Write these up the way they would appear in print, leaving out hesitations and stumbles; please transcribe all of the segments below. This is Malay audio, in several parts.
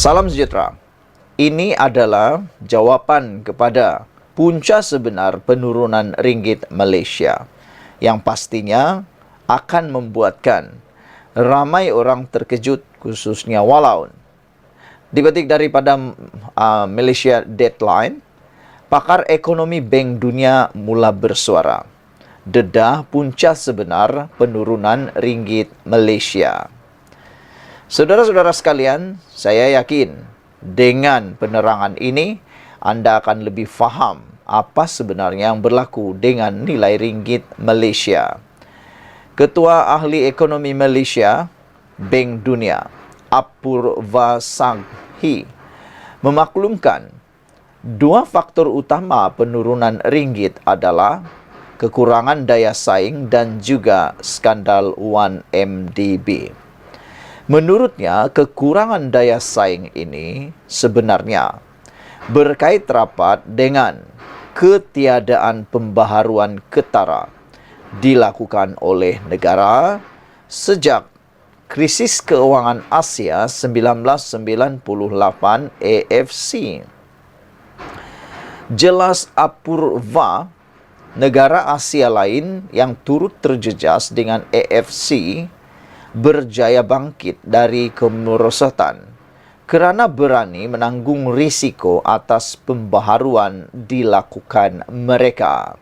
Salam sejahtera. Ini adalah jawapan kepada punca sebenar penurunan ringgit Malaysia yang pastinya akan membuatkan ramai orang terkejut, khususnya Walaun. Dikutip daripada Malaysia Deadline, pakar ekonomi Bank Dunia mula bersuara. Dedah punca sebenar penurunan ringgit Malaysia. Saudara-saudara sekalian, saya yakin dengan penerangan ini anda akan lebih faham apa sebenarnya yang berlaku dengan nilai ringgit Malaysia. Ketua Ahli Ekonomi Malaysia, Bank Dunia, Apurva Sanghi, memaklumkan dua faktor utama penurunan ringgit adalah kekurangan daya saing dan juga skandal 1MDB. Menurutnya, kekurangan daya saing ini sebenarnya berkait rapat dengan ketiadaan pembaharuan ketara dilakukan oleh negara sejak krisis keuangan Asia 1998 AFC. Jelas Apurva, negara Asia lain yang turut terjejas dengan AFC berjaya bangkit dari kemerosotan kerana berani menanggung risiko atas pembaharuan dilakukan mereka.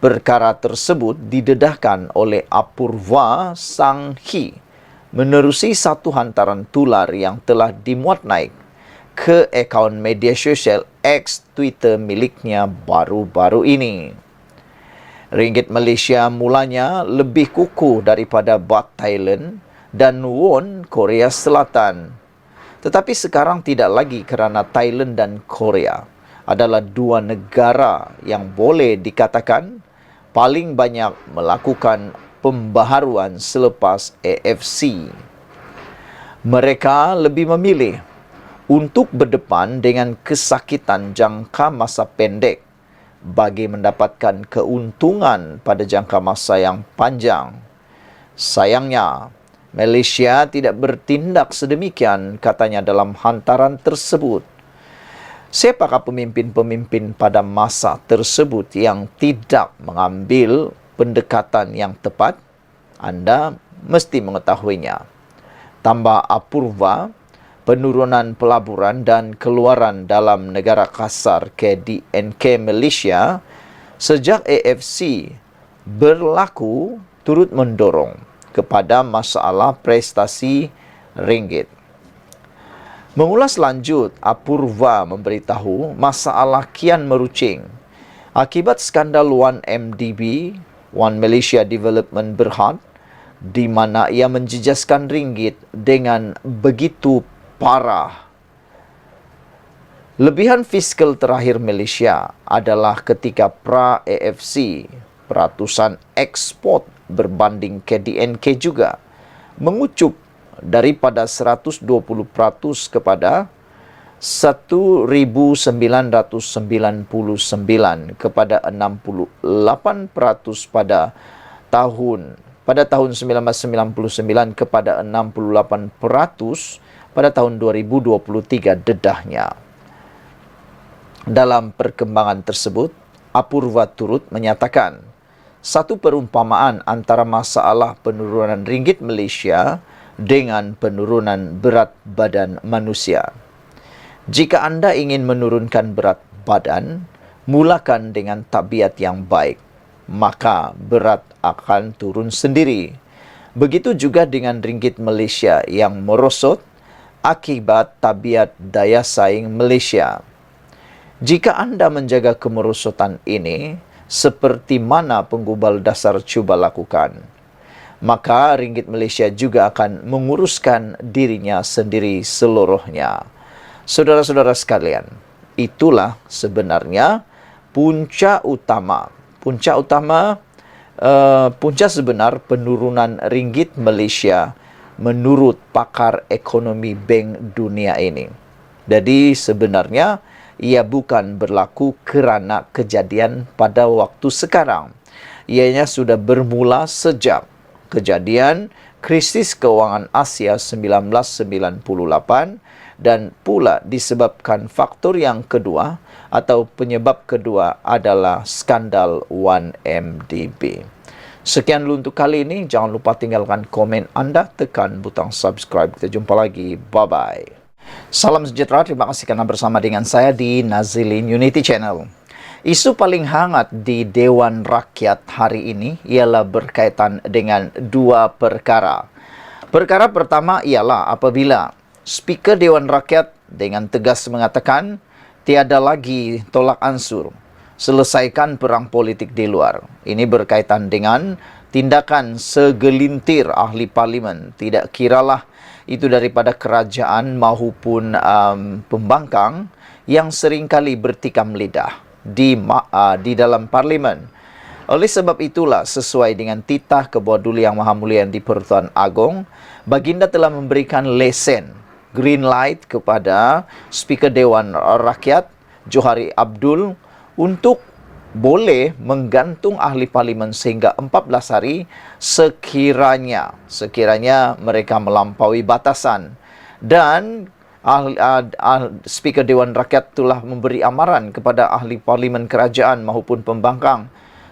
Perkara tersebut didedahkan oleh Apurva Sanghi menerusi satu hantaran tular yang telah dimuat naik ke akaun media sosial X Twitter miliknya baru-baru ini. Ringgit Malaysia mulanya lebih kukuh daripada baht Thailand dan won Korea Selatan. Tetapi sekarang tidak lagi kerana Thailand dan Korea adalah dua negara yang boleh dikatakan paling banyak melakukan pembaharuan selepas AFC. Mereka lebih memilih untuk berdepan dengan kesakitan jangka masa pendek bagi mendapatkan keuntungan pada jangka masa yang panjang. Sayangnya, Malaysia tidak bertindak sedemikian, katanya dalam hantaran tersebut. Siapakah pemimpin-pemimpin pada masa tersebut yang tidak mengambil pendekatan yang tepat? Anda mesti mengetahuinya. Tambah Apurva, penurunan pelaburan dan keluaran dalam negara kasar KDNK Malaysia sejak AFC berlaku turut mendorong kepada masalah prestasi ringgit. Mengulas lanjut, Apurva memberitahu masalah kian merucing akibat skandal 1MDB, One Malaysia Development Berhad, di mana ia menjejaskan ringgit dengan begitu parah. Lebihan fiskal terakhir Malaysia adalah ketika pra-AFC, peratusan ekspor berbanding KDNK juga mengucup daripada 120% kepada 1,999 kepada 68% pada tahun 1999 kepada 68% pada tahun 2023 dedahnya. Dalam perkembangan tersebut, Apurva turut menyatakan satu perumpamaan antara masalah penurunan ringgit Malaysia dengan penurunan berat badan manusia. Jika anda ingin menurunkan berat badan, mulakan dengan tabiat yang baik, maka berat akan turun sendiri. Begitu juga dengan ringgit Malaysia yang merosot akibat tabiat daya saing Malaysia. Jika anda menjaga kemerosotan ini, seperti mana penggubal dasar cuba lakukan, maka ringgit Malaysia juga akan menguruskan dirinya sendiri seluruhnya. Saudara-saudara sekalian, itulah sebenarnya punca sebenar penurunan ringgit Malaysia menurut pakar ekonomi Bank Dunia ini. Jadi sebenarnya ia bukan berlaku kerana kejadian pada waktu sekarang. Ianya sudah bermula sejak kejadian krisis keuangan Asia 1998 dan pula disebabkan faktor yang kedua atau penyebab kedua adalah skandal 1MDB. Sekian dulu untuk kali ini. Jangan lupa tinggalkan komen anda, tekan butang subscribe. Kita jumpa lagi. Bye-bye. Salam sejahtera. Terima kasih karena bersama dengan saya di Nazilin Unity Channel. Isu paling hangat di Dewan Rakyat hari ini ialah berkaitan dengan dua perkara. Perkara pertama ialah apabila Speaker Dewan Rakyat dengan tegas mengatakan tiada lagi tolak ansur, selesaikan perang politik di luar. Ini berkaitan dengan tindakan segelintir ahli parlimen, tidak kiralah itu daripada kerajaan maupun pembangkang yang seringkali bertikam lidah di dalam parlimen. Oleh sebab itulah, sesuai dengan titah Ketua Duli Yang Maha Mulia di Pertuan Agong, Baginda telah memberikan lesen, green light kepada Speaker Dewan Rakyat Johari Abdul untuk boleh menggantung ahli parlimen sehingga 14 hari sekiranya mereka melampaui batasan. Dan Speaker Dewan Rakyat telah memberi amaran kepada ahli parlimen kerajaan maupun pembangkang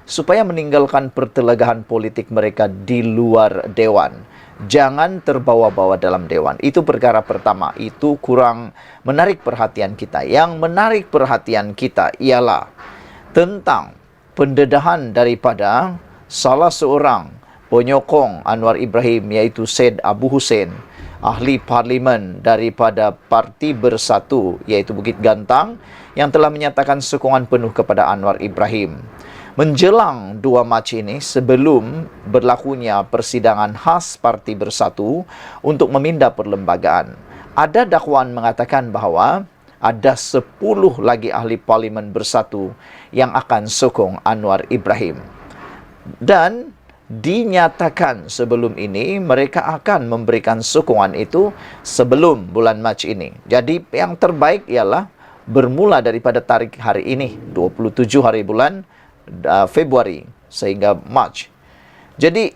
supaya meninggalkan pertelegahan politik mereka di luar dewan. Jangan terbawa-bawa dalam dewan. Itu perkara pertama. Itu kurang menarik perhatian kita. Yang menarik perhatian kita ialah tentang pendedahan daripada salah seorang penyokong Anwar Ibrahim, iaitu Syed Abu Hussein, ahli parlimen daripada Parti Bersatu, iaitu Bukit Gantang, yang telah menyatakan sokongan penuh kepada Anwar Ibrahim. Menjelang 2 Mac ini, sebelum berlakunya persidangan khas Parti Bersatu untuk memindah perlembagaan, ada dakwaan mengatakan bahawa ada 10 lagi ahli parlimen bersatu yang akan sokong Anwar Ibrahim. Dan dinyatakan sebelum ini mereka akan memberikan sokongan itu sebelum bulan Mac ini. Jadi yang terbaik ialah bermula daripada tarikh hari ini, 27 hari bulan Februari sehingga Mac. Jadi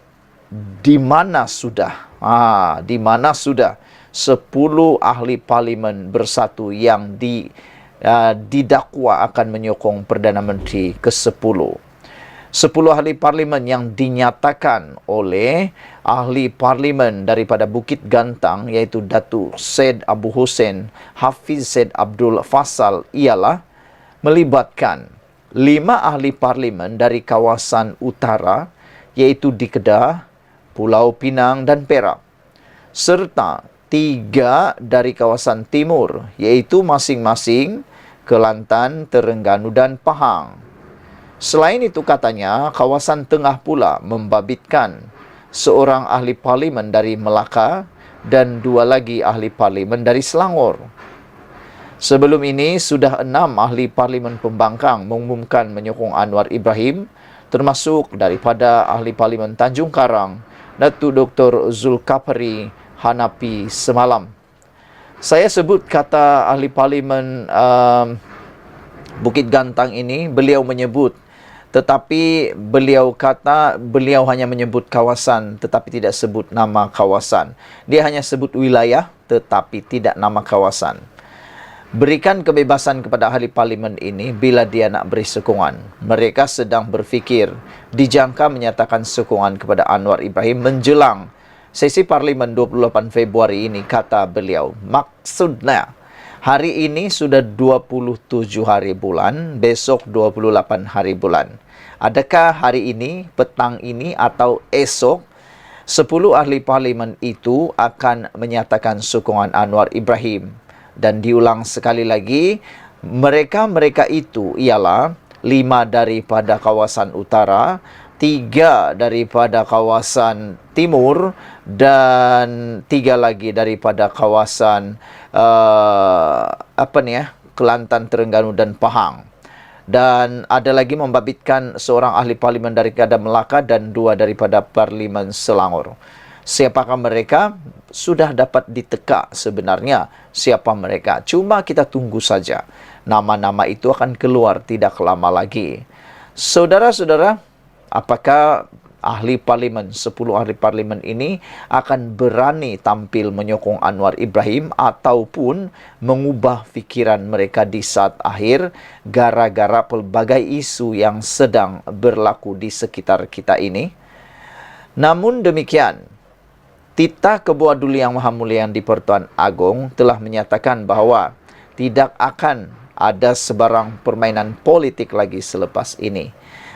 di mana sudah 10 ahli parlimen bersatu yang didakwa akan menyokong Perdana Menteri ke-10. 10 ahli parlimen yang dinyatakan oleh ahli parlimen daripada Bukit Gantang, iaitu Datuk Syed Abu Hussein Hafiz Syed Abdul Fasal, ialah melibatkan 5 ahli parlimen dari kawasan utara, iaitu di Kedah, Pulau Pinang dan Perak, serta 3 dari kawasan timur, iaitu masing-masing Kelantan, Terengganu dan Pahang. Selain itu katanya, kawasan tengah pula membabitkan seorang ahli parlimen dari Melaka dan 2 lagi ahli parlimen dari Selangor. Sebelum ini, sudah 6 ahli parlimen pembangkang mengumumkan menyokong Anwar Ibrahim, termasuk daripada ahli parlimen Tanjung Karang, Datuk Dr. Zulkafli Hanapi semalam. Saya sebut kata ahli parlimen Bukit Gantang ini, beliau menyebut, tetapi beliau kata beliau hanya menyebut kawasan tetapi tidak sebut nama kawasan. Dia hanya sebut wilayah tetapi tidak nama kawasan. Berikan kebebasan kepada ahli parlimen ini bila dia nak beri sokongan. Mereka sedang berfikir, dijangka menyatakan sokongan kepada Anwar Ibrahim menjelang sesi parlimen 28 Februari ini, kata beliau. Maksudnya, hari ini sudah 27 hari bulan, besok 28 hari bulan. Adakah hari ini, petang ini atau esok 10 ahli parlimen itu akan menyatakan sokongan Anwar Ibrahim? Dan diulang sekali lagi, mereka itu ialah 5 daripada kawasan utara, 3 daripada kawasan timur, dan 3 lagi daripada kawasan Kelantan, Terengganu dan Pahang. Dan ada lagi membabitkan seorang ahli parlimen daripada Melaka dan 2 daripada parlimen Selangor. Siapakah mereka? Sudah dapat diteka sebenarnya siapa mereka. Cuma kita tunggu saja. Nama-nama itu akan keluar tidak lama lagi. Saudara-saudara, apakah ahli parlimen, 10 ahli parlimen ini akan berani tampil menyokong Anwar Ibrahim ataupun mengubah fikiran mereka di saat akhir gara-gara pelbagai isu yang sedang berlaku di sekitar kita ini. Namun demikian, Tita Ketua Duli Yang Maha Mulia di Pertuan Agong telah menyatakan bahawa tidak akan ada sebarang permainan politik lagi selepas ini.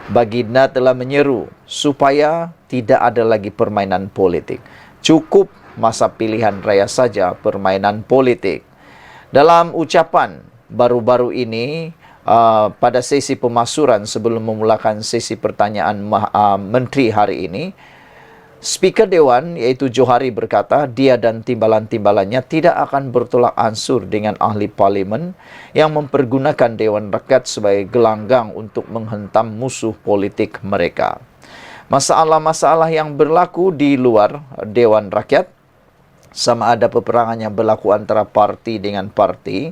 Baginda telah menyeru supaya tidak ada lagi permainan politik. Cukup masa pilihan raya saja permainan politik. Dalam ucapan baru-baru ini pada sesi pemasuran sebelum memulakan sesi pertanyaan Menteri hari ini, Speaker Dewan iaitu Johari berkata dia dan timbalan-timbalannya tidak akan bertolak ansur dengan ahli parlimen yang mempergunakan Dewan Rakyat sebagai gelanggang untuk menghentam musuh politik mereka. Masalah-masalah yang berlaku di luar Dewan Rakyat, sama ada peperangan yang berlaku antara parti dengan parti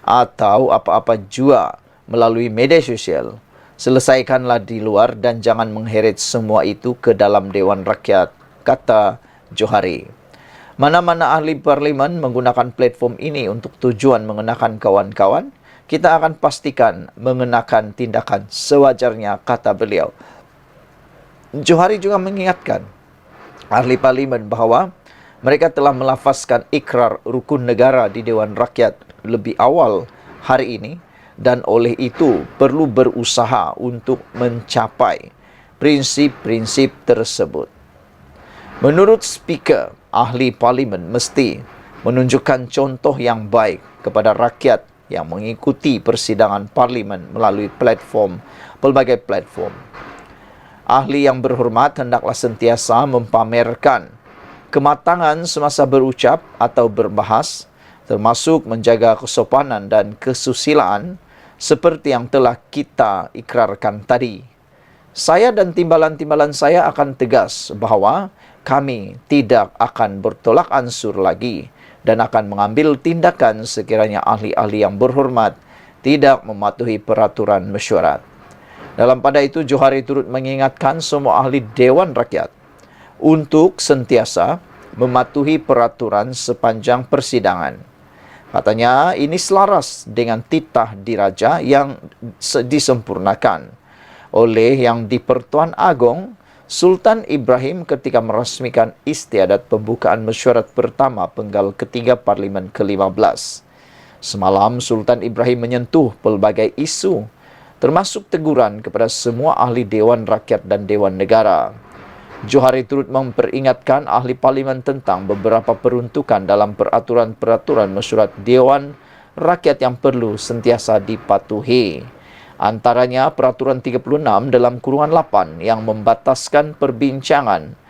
atau apa-apa jua melalui media sosial, selesaikanlah di luar dan jangan mengheret semua itu ke dalam Dewan Rakyat, kata Johari. Mana-mana ahli parlimen menggunakan platform ini untuk tujuan mengenakan kawan-kawan, kita akan pastikan mengenakan tindakan sewajarnya, kata beliau. Johari juga mengingatkan ahli parlimen bahawa mereka telah melafazkan ikrar rukun negara di Dewan Rakyat lebih awal hari ini, dan oleh itu perlu berusaha untuk mencapai prinsip-prinsip tersebut. Menurut speaker, ahli parlimen mesti menunjukkan contoh yang baik kepada rakyat yang mengikuti persidangan parlimen melalui pelbagai platform. Ahli yang berhormat hendaklah sentiasa mempamerkan kematangan semasa berucap atau berbahas, termasuk menjaga kesopanan dan kesusilaan seperti yang telah kita ikrarkan tadi. Saya dan timbalan-timbalan saya akan tegas bahawa kami tidak akan bertolak ansur lagi dan akan mengambil tindakan sekiranya ahli-ahli yang berhormat tidak mematuhi peraturan mesyuarat. Dalam pada itu, Johari turut mengingatkan semua ahli Dewan Rakyat untuk sentiasa mematuhi peraturan sepanjang persidangan. Katanya ini selaras dengan titah diraja yang disempurnakan oleh Yang di-Pertuan Agong Sultan Ibrahim ketika merasmikan istiadat pembukaan mesyuarat pertama penggal ketiga Parlimen ke-15. Semalam Sultan Ibrahim menyentuh pelbagai isu, termasuk teguran kepada semua ahli Dewan Rakyat dan Dewan Negara. Johari turut memperingatkan ahli parlimen tentang beberapa peruntukan dalam peraturan-peraturan mesyuarat Dewan Rakyat yang perlu sentiasa dipatuhi. Antaranya peraturan 36 dalam kurungan 8 yang membataskan perbincangan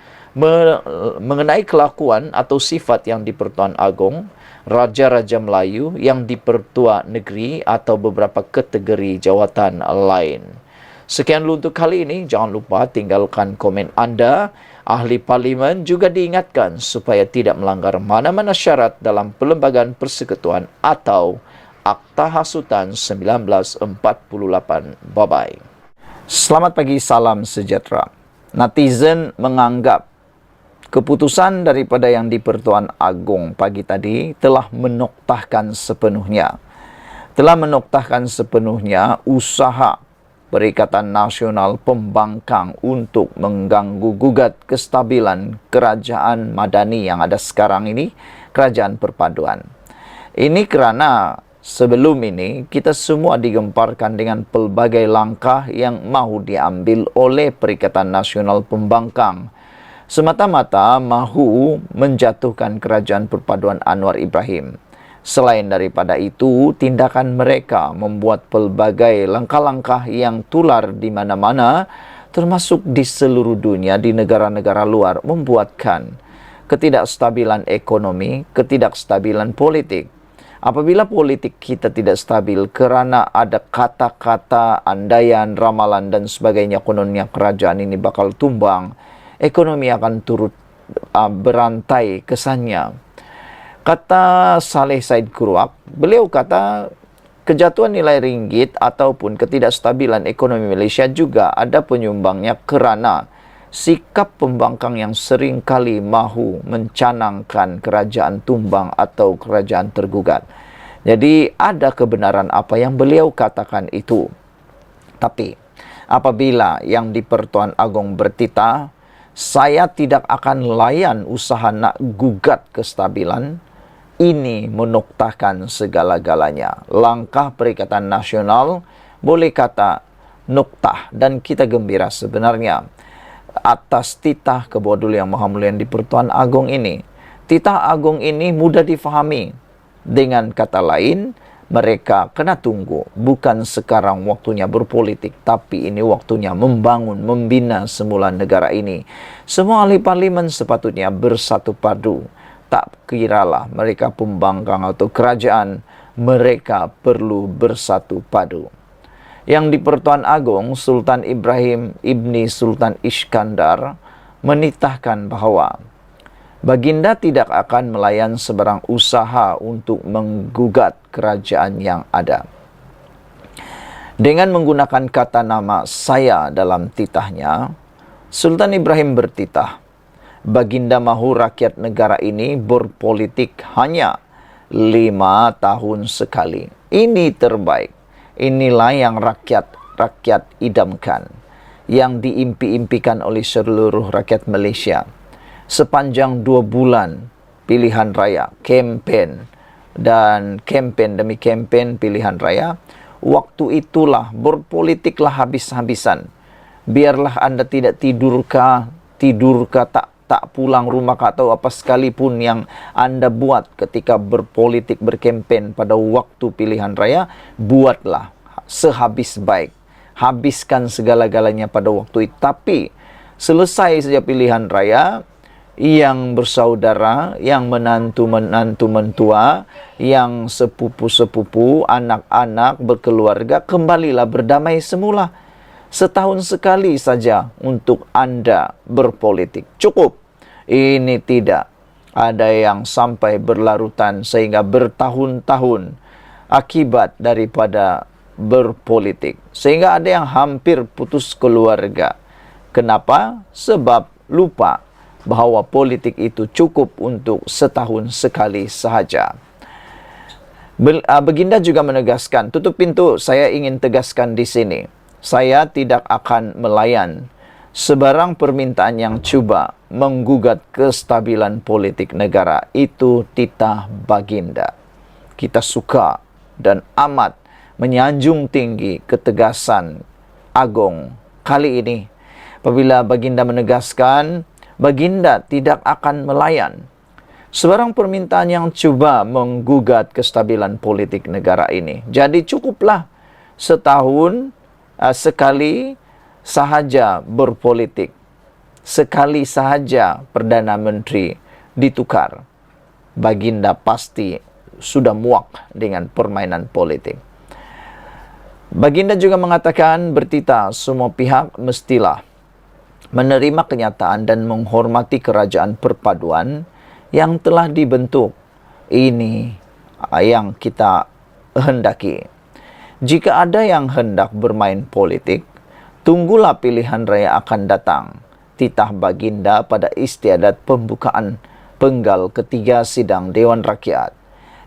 mengenai kelakuan atau sifat yang di-Pertuan Agong, Raja-Raja Melayu yang di-Pertua Negeri atau beberapa kategori jawatan lain. Sekian dulu untuk kali ini. Jangan lupa tinggalkan komen anda. Ahli parlimen juga diingatkan supaya tidak melanggar mana-mana syarat dalam Perlembagaan Persekutuan atau Akta Hasutan 1948. Bye-bye. Selamat pagi, salam sejahtera. Netizen menganggap keputusan daripada Yang di-Pertuan Agong pagi tadi telah menoktahkan sepenuhnya usaha Perikatan Nasional Pembangkang untuk mengganggu gugat kestabilan kerajaan madani yang ada sekarang ini, kerajaan perpaduan. Ini kerana sebelum ini kita semua digemparkan dengan pelbagai langkah yang mahu diambil oleh Perikatan Nasional Pembangkang, semata-mata mahu menjatuhkan kerajaan perpaduan Anwar Ibrahim. Selain daripada itu, tindakan mereka membuat pelbagai langkah-langkah yang tular di mana-mana, termasuk di seluruh dunia, di negara-negara luar, membuatkan ketidakstabilan ekonomi, ketidakstabilan politik. Apabila politik kita tidak stabil kerana ada kata-kata, andaian, ramalan dan sebagainya, kononnya kerajaan ini bakal tumbang, ekonomi akan turut berantai kesannya. Kata Saleh Said Kuruak, beliau kata kejatuhan nilai ringgit ataupun ketidakstabilan ekonomi Malaysia juga ada penyumbangnya kerana sikap pembangkang yang seringkali mahu mencanangkan kerajaan tumbang atau kerajaan tergugat. Jadi ada kebenaran apa yang beliau katakan itu. Tapi apabila yang di Pertuan Agong bertitah, saya tidak akan layan usaha nak gugat kestabilan, ini menuktahkan segala-galanya. Langkah Perikatan Nasional boleh kata nuktah, dan kita gembira sebenarnya atas titah Kebawah Yang Maha Mulia di Pertuan Agong ini. Titah Agong ini mudah difahami. Dengan kata lain, mereka kena tunggu. Bukan sekarang waktunya berpolitik, tapi ini waktunya membangun, membina semula negara ini. Semua ahli parlimen sepatutnya bersatu padu. Tak kiralah mereka pembangkang atau kerajaan, mereka perlu bersatu padu. Yang di Pertuan Agong, Sultan Ibrahim Ibni Sultan Iskandar menitahkan bahawa Baginda tidak akan melayan sebarang usaha untuk menggugat kerajaan yang ada. Dengan menggunakan kata nama saya dalam titahnya, Sultan Ibrahim bertitah, Baginda mahu rakyat negara ini berpolitik hanya 5 tahun sekali. Ini terbaik. Inilah yang rakyat idamkan, yang diimpi-impikan oleh seluruh rakyat Malaysia. Sepanjang 2 bulan pilihan raya, kempen demi kempen pilihan raya, waktu itulah berpolitiklah habis-habisan. Biarlah anda tidak tidurkah tak pulang rumah atau apa sekalipun yang anda buat ketika berpolitik, berkempen pada waktu pilihan raya, buatlah sehabis baik. Habiskan segala-galanya pada waktu itu. Tapi selesai saja pilihan raya, yang bersaudara, yang menantu-menantu mentua, yang sepupu-sepupu, anak-anak, berkeluarga, kembalilah berdamai semula. Setahun sekali saja untuk anda berpolitik. Cukup. Ini tidak. Ada yang sampai berlarutan sehingga bertahun-tahun akibat daripada berpolitik. Sehingga ada yang hampir putus keluarga. Kenapa? Sebab lupa bahawa politik itu cukup untuk setahun sekali sahaja. Baginda juga menegaskan, tutup pintu, saya ingin tegaskan di sini. Saya tidak akan melayan sebarang permintaan yang cuba menggugat kestabilan politik negara. Itu titah Baginda. Kita suka dan amat menyanjung tinggi ketegasan Agong kali ini. Apabila Baginda menegaskan, Baginda tidak akan melayan sebarang permintaan yang cuba menggugat kestabilan politik negara ini. Jadi cukuplah setahun sekali sahaja berpolitik. Sekali sahaja Perdana Menteri ditukar. Baginda pasti sudah muak dengan permainan politik. Baginda juga mengatakan, bertitah semua pihak mestilah menerima kenyataan dan menghormati kerajaan perpaduan yang telah dibentuk. Ini yang kita hendaki. Jika ada yang hendak bermain politik, tunggulah pilihan raya akan datang. Titah Baginda pada istiadat pembukaan penggal ketiga sidang Dewan Rakyat.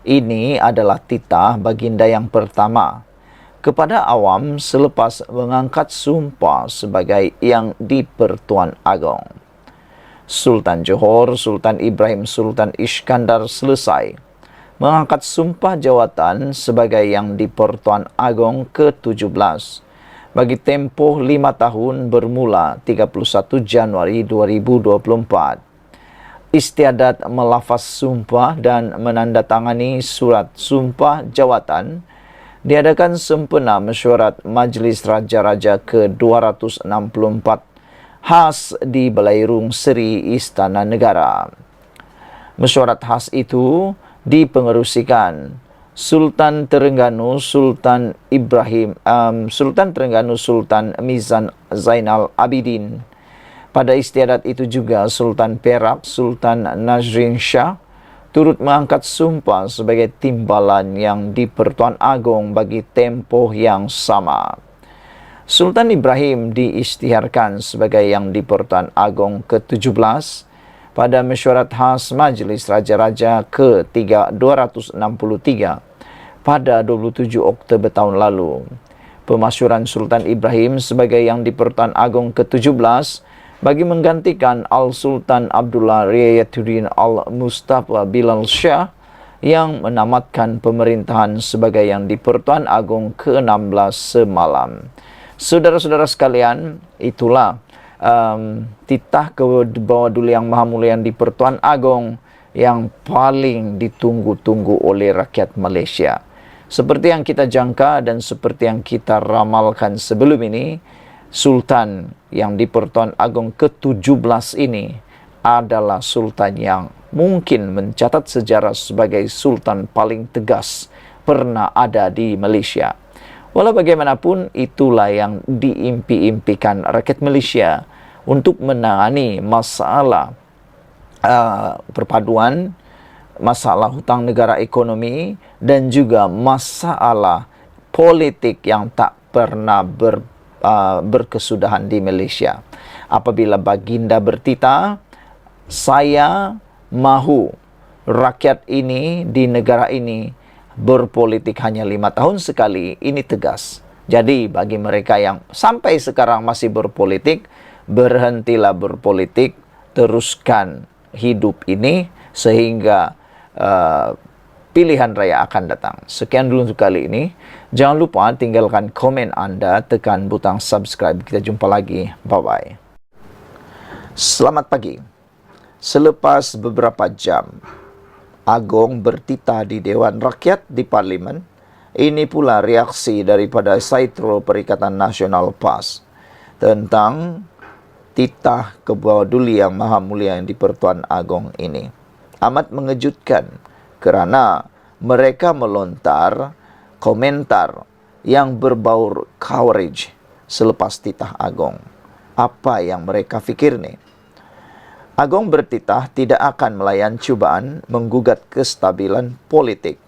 Ini adalah titah Baginda yang pertama kepada awam selepas mengangkat sumpah sebagai yang di Pertuan Agong. Sultan Johor, Sultan Ibrahim Sultan Iskandar selesai mengangkat sumpah jawatan sebagai yang di Pertuan Agong ke-17 bagi tempoh 5 tahun bermula 31 Januari 2024. Istiadat melafaz sumpah dan menandatangani surat sumpah jawatan diadakan sempena mesyuarat Majlis Raja-Raja ke-264 khas di Belairung Seri Istana Negara. Mesyuarat khas itu dipengerusikan Sultan Terengganu Sultan Mizan Zainal Abidin. Pada istiadat itu juga Sultan Perak Sultan Nazrin Shah turut mengangkat sumpah sebagai timbalan yang di Pertuan Agong bagi tempoh yang sama. Sultan Ibrahim diisytiharkan sebagai Yang di-Pertuan Agong ke-17 pada mesyuarat khas Majlis Raja-Raja ke-263 pada 27 Oktober tahun lalu. Pemasyuran Sultan Ibrahim sebagai Yang di-Pertuan Agong ke-17 bagi menggantikan Al-Sultan Abdullah Riayatuddin Al-Mustafa Bilal Shah yang menamatkan pemerintahan sebagai Yang di-Pertuan Agong ke-16 semalam. Saudara-saudara sekalian, itulah titah ke-bawah Duli Yang Maha Mulia Yang di-Pertuan Agong yang paling ditunggu-tunggu oleh rakyat Malaysia. Seperti yang kita jangka dan seperti yang kita ramalkan sebelum ini, Sultan Yang di-Pertuan Agong ke-17 ini adalah Sultan yang mungkin mencatat sejarah sebagai Sultan paling tegas pernah ada di Malaysia. Walau bagaimanapun, itulah yang diimpi-impikan rakyat Malaysia untuk menangani masalah perpaduan, masalah hutang negara ekonomi, dan juga masalah politik yang tak pernah berkesudahan di Malaysia. Apabila baginda bertitah, saya mahu rakyat ini di negara ini berpolitik hanya 5 tahun sekali, ini tegas. Jadi bagi mereka yang sampai sekarang masih berpolitik, berhentilah berpolitik, teruskan hidup ini sehingga pilihan raya akan datang. Sekian dulu untuk kali ini. Jangan lupa tinggalkan komen Anda, tekan butang subscribe. Kita jumpa lagi. Bye-bye. Selamat pagi. Selepas beberapa jam Agong bertitah di Dewan Rakyat di Parlimen, ini pula reaksi daripada Saitro Perikatan Nasional PAS tentang titah ke-bawah Duli Yang Maha Mulia Yang di-Pertuan Agong ini. Amat mengejutkan kerana mereka melontar komentar yang berbau courage selepas titah Agong. Apa yang mereka fikir ni? Agong bertitah tidak akan melayan cubaan menggugat kestabilan politik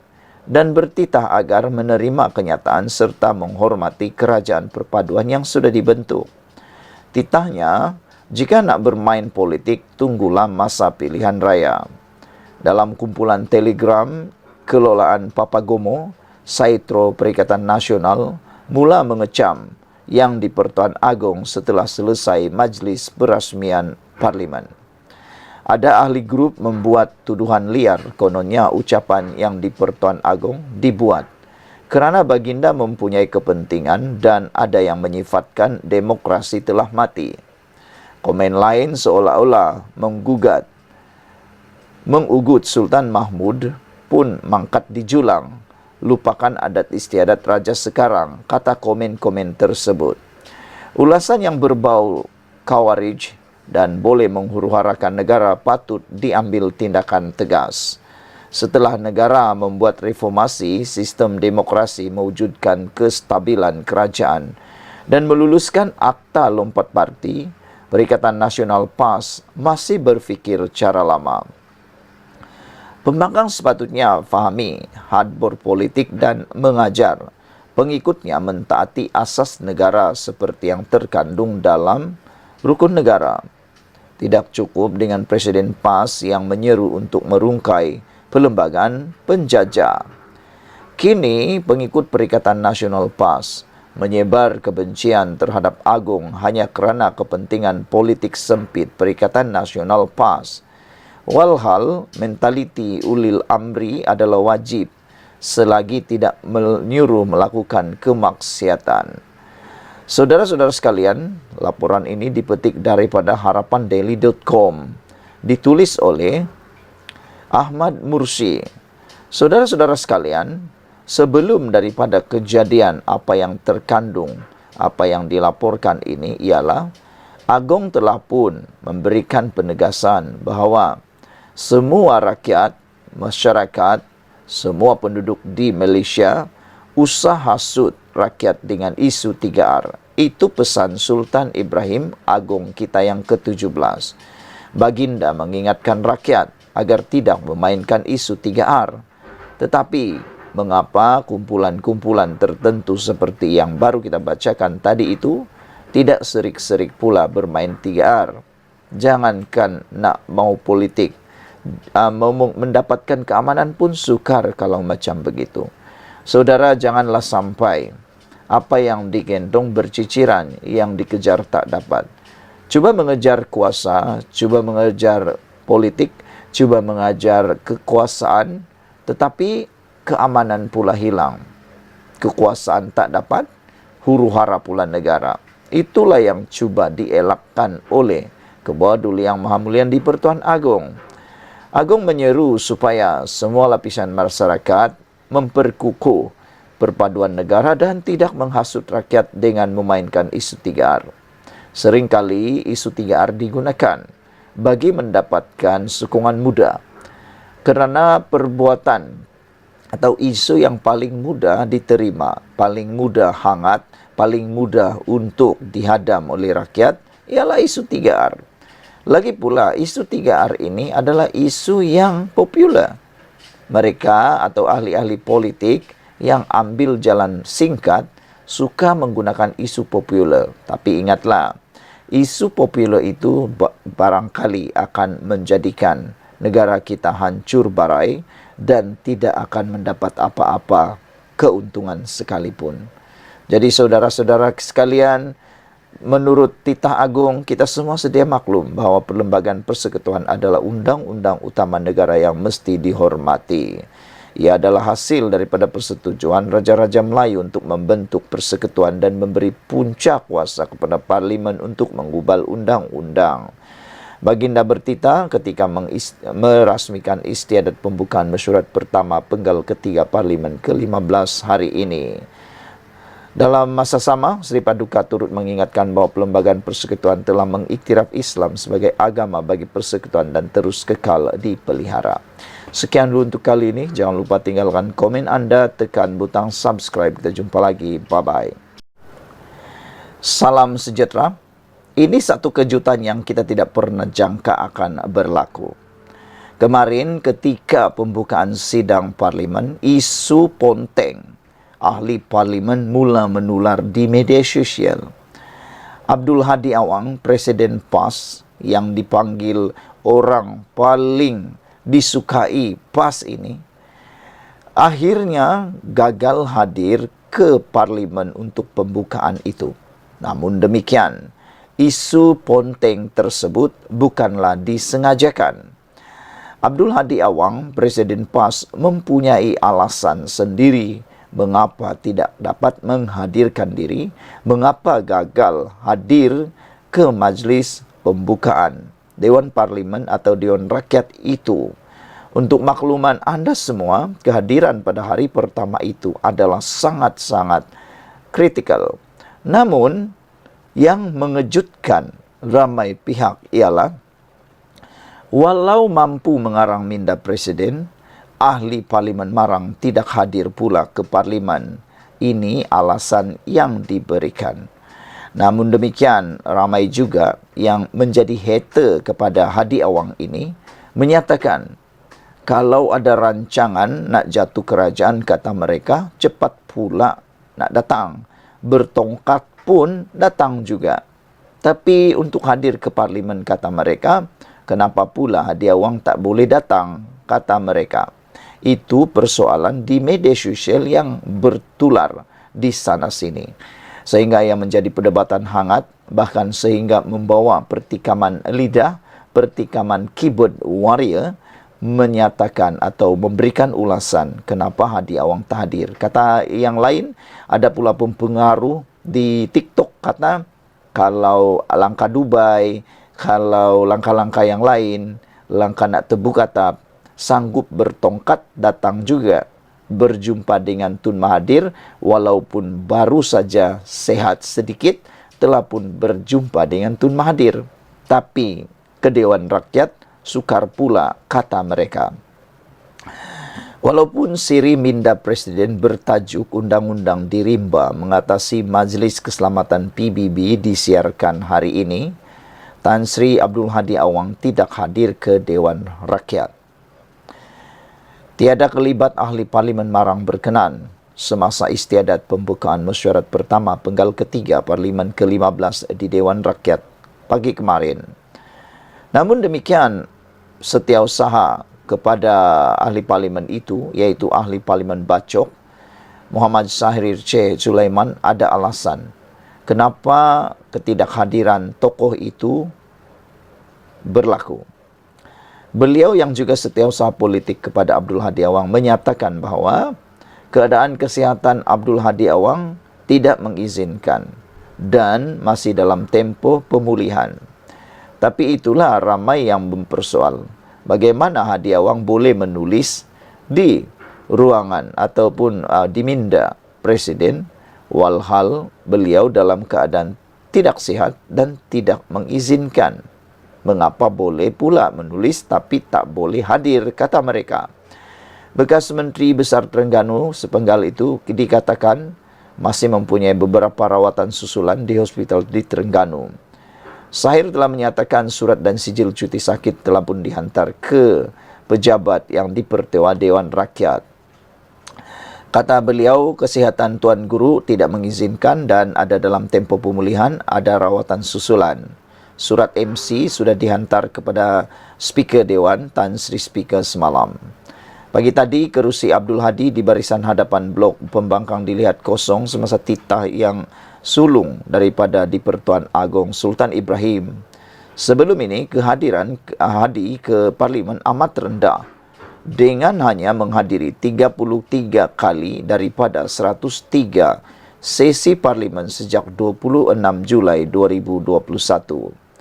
dan bertitah agar menerima kenyataan serta menghormati kerajaan perpaduan yang sudah dibentuk. Titahnya, jika nak bermain politik, tunggulah masa pilihan raya. Dalam kumpulan telegram kelolaan Papagomo, Saitro Perikatan Nasional mula mengecam Yang di-Pertuan Agong setelah selesai majlis perasmian Parlimen. Ada ahli grup membuat tuduhan liar, kononnya ucapan Yang di-Pertuan Agong dibuat kerana baginda mempunyai kepentingan dan ada yang menyifatkan demokrasi telah mati. Komen lain seolah-olah mengugut Sultan Mahmud pun mangkat dijulang. Lupakan adat istiadat raja sekarang, kata komen-komen tersebut. Ulasan yang berbau khawarij dan boleh menghuru-harakan negara patut diambil tindakan tegas. Setelah negara membuat reformasi, sistem demokrasi mewujudkan kestabilan kerajaan dan meluluskan Akta Lompat Parti, Perikatan Nasional PAS masih berfikir cara lama. Pembangkang sepatutnya fahami had berpolitik dan mengajar pengikutnya mentaati asas negara seperti yang terkandung dalam rukun negara. Tidak cukup dengan Presiden PAS yang menyeru untuk merungkai perlembagaan penjajah. Kini pengikut Perikatan Nasional PAS menyebar kebencian terhadap Agong hanya kerana kepentingan politik sempit Perikatan Nasional PAS. Walhal mentaliti ulil amri adalah wajib selagi tidak menyuruh melakukan kemaksiatan. Saudara-saudara sekalian, laporan ini dipetik daripada harapandaily.com, ditulis oleh Ahmad Mursi. Saudara-saudara sekalian, sebelum daripada kejadian apa yang terkandung, apa yang dilaporkan ini ialah Agong telah pun memberikan penegasan bahawa semua rakyat, masyarakat, semua penduduk di Malaysia usah hasut rakyat dengan isu 3R. Itu pesan Sultan Ibrahim Agong kita yang ke-17. Baginda mengingatkan rakyat agar tidak memainkan isu 3R. Tetapi mengapa kumpulan-kumpulan tertentu seperti yang baru kita bacakan tadi itu tidak serik-serik pula bermain 3R. Jangankan nak mau politik, mau mendapatkan keamanan pun sukar kalau macam begitu. Saudara, janganlah sampai apa yang digendong berciciran, yang dikejar tak dapat. Cuba mengejar kuasa, cuba mengejar politik, cuba mengejar kekuasaan, tetapi keamanan pula hilang. Kekuasaan tak dapat, huru-hara pula negara. Itulah yang cuba dielakkan oleh Ketua Duli Yang Maha Mulia di Pertuan Agong. Agong menyeru supaya semua lapisan masyarakat memperkukuh perpaduan negara dan tidak menghasut rakyat dengan memainkan isu 3R. Seringkali isu 3R digunakan bagi mendapatkan sokongan muda kerana perbuatan atau isu yang paling mudah diterima, paling mudah hangat, paling mudah untuk dihadam oleh rakyat ialah isu 3R. Lagi pula isu 3R ini adalah isu yang popular. Mereka atau ahli-ahli politik yang ambil jalan singkat suka menggunakan isu popular. Tapi ingatlah, isu popular itu barangkali akan menjadikan negara kita hancur barai dan tidak akan mendapat apa-apa keuntungan sekalipun. Jadi saudara-saudara sekalian, menurut titah agung, kita semua sedia maklum bahawa Perlembagaan Persekutuan adalah undang-undang utama negara yang mesti dihormati. Ia adalah hasil daripada persetujuan Raja-Raja Melayu untuk membentuk persekutuan dan memberi punca kuasa kepada Parlimen untuk menggubal undang-undang. Baginda bertitah ketika merasmikan istiadat pembukaan mesyuarat pertama penggal ketiga Parlimen ke-15 hari ini. Dalam masa sama, Sri Paduka turut mengingatkan bahawa Perlembagaan Persekutuan telah mengiktiraf Islam sebagai agama bagi persekutuan dan terus kekal dipelihara. Sekian dulu untuk kali ini. Jangan lupa tinggalkan komen anda, tekan butang subscribe. Kita jumpa lagi. Bye-bye. Salam sejahtera. Ini satu kejutan yang kita tidak pernah jangka akan berlaku. Kemarin ketika pembukaan sidang parlimen, isu ponteng ahli parlimen mula menular di media sosial. Abdul Hadi Awang, Presiden PAS yang dipanggil orang paling disukai PAS ini, akhirnya gagal hadir ke parlimen untuk pembukaan itu. Namun demikian, isu ponteng tersebut bukanlah disengajakan. Abdul Hadi Awang, Presiden PAS, mempunyai alasan sendiri mengapa tidak dapat menghadirkan diri, mengapa gagal hadir ke majlis pembukaan Dewan Parlimen atau Dewan Rakyat itu. Untuk makluman anda semua, kehadiran pada hari pertama itu adalah sangat-sangat kritikal. Namun, yang mengejutkan ramai pihak ialah walau mampu mengarang minda presiden, ahli parlimen Marang tidak hadir pula ke parlimen. Ini alasan yang diberikan. Namun demikian, ramai juga yang menjadi hater kepada Hadi Awang ini menyatakan kalau ada rancangan nak jatuh kerajaan, kata mereka, cepat pula nak datang. Bertongkat pun datang juga. Tapi untuk hadir ke parlimen, kata mereka, kenapa pula Hadi Awang tak boleh datang, kata mereka. Itu persoalan di media sosial yang bertular di sana-sini. Sehingga ia menjadi perdebatan hangat, bahkan sehingga membawa pertikaman lidah, pertikaman keyboard warrior, menyatakan atau memberikan ulasan kenapa Hadi Awang tak hadir. Kata yang lain, ada pula pempengaruh di TikTok kata kalau langkah Dubai, kalau langkah-langkah yang lain, langkah nak terbuka tap, sanggup bertongkat datang juga berjumpa dengan Tun Mahathir, walaupun baru saja sehat sedikit, telah pun berjumpa dengan Tun Mahathir. Tapi ke Dewan Rakyat sukar pula, kata mereka. Walaupun siri minda Presiden bertajuk Undang-Undang Dirimba mengatasi Majlis Keselamatan PBB disiarkan hari ini, Tan Sri Abdul Hadi Awang tidak hadir ke Dewan Rakyat. Tiada kelibat ahli parlimen Marang berkenan semasa istiadat pembukaan mesyuarat pertama penggal ketiga Parlimen ke-15 di Dewan Rakyat pagi kemarin. Namun demikian, setiausaha kepada ahli parlimen itu, iaitu ahli parlimen Bacok, Muhammad Syahrir C. Sulaiman, ada alasan kenapa ketidakhadiran tokoh itu berlaku. Beliau yang juga setiausaha politik kepada Abdul Hadi Awang menyatakan bahawa keadaan kesihatan Abdul Hadi Awang tidak mengizinkan dan masih dalam tempoh pemulihan. Tapi itulah ramai yang mempersoal bagaimana Hadi Awang boleh menulis di ruangan ataupun di minda Presiden walhal beliau dalam keadaan tidak sihat dan tidak mengizinkan. Mengapa boleh pula menulis tapi tak boleh hadir, kata mereka. Bekas Menteri Besar Terengganu sepenggal itu dikatakan masih mempunyai beberapa rawatan susulan di hospital di Terengganu. Syahrir telah menyatakan surat dan sijil cuti sakit telah pun dihantar ke pejabat yang dipertua Dewan Rakyat. Kata beliau, kesihatan Tuan Guru tidak mengizinkan dan ada dalam tempoh pemulihan, ada rawatan susulan. Surat MC sudah dihantar kepada Speaker Dewan Tan Sri Speaker semalam. Pagi tadi, kerusi Abdul Hadi di barisan hadapan blok pembangkang dilihat kosong semasa titah yang sulung daripada di-Pertuan Agong Sultan Ibrahim. Sebelum ini, kehadiran Hadi ke Parlimen amat rendah dengan hanya menghadiri 33 kali daripada 103 sesi Parlimen sejak 26 Julai 2021.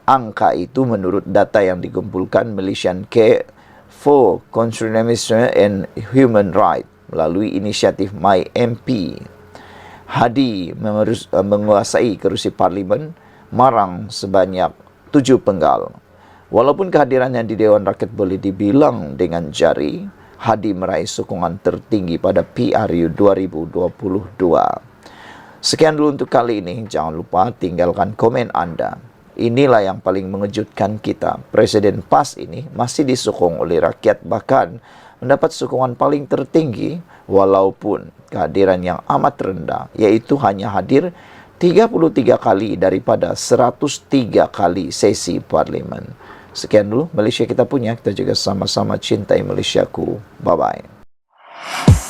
Angka itu menurut data yang dikumpulkan Malaysian Care for Conservation and Human Rights melalui inisiatif My MP. Hadi menguasai kerusi Parlimen Marang sebanyak 7 penggal. Walaupun kehadirannya di Dewan Rakyat boleh dibilang dengan jari, Hadi meraih sokongan tertinggi pada PRU 2022. Sekian dulu untuk kali ini. Jangan lupa tinggalkan komen anda. Inilah yang paling mengejutkan kita. Presiden PAS ini masih disokong oleh rakyat, bahkan mendapat sokongan paling tertinggi walaupun kehadiran yang amat rendah, yaitu hanya hadir 33 kali daripada 103 kali sesi parlimen. Sekian dulu Malaysia kita punya. Kita juga sama-sama cintai Malaysiaku. Bye-bye.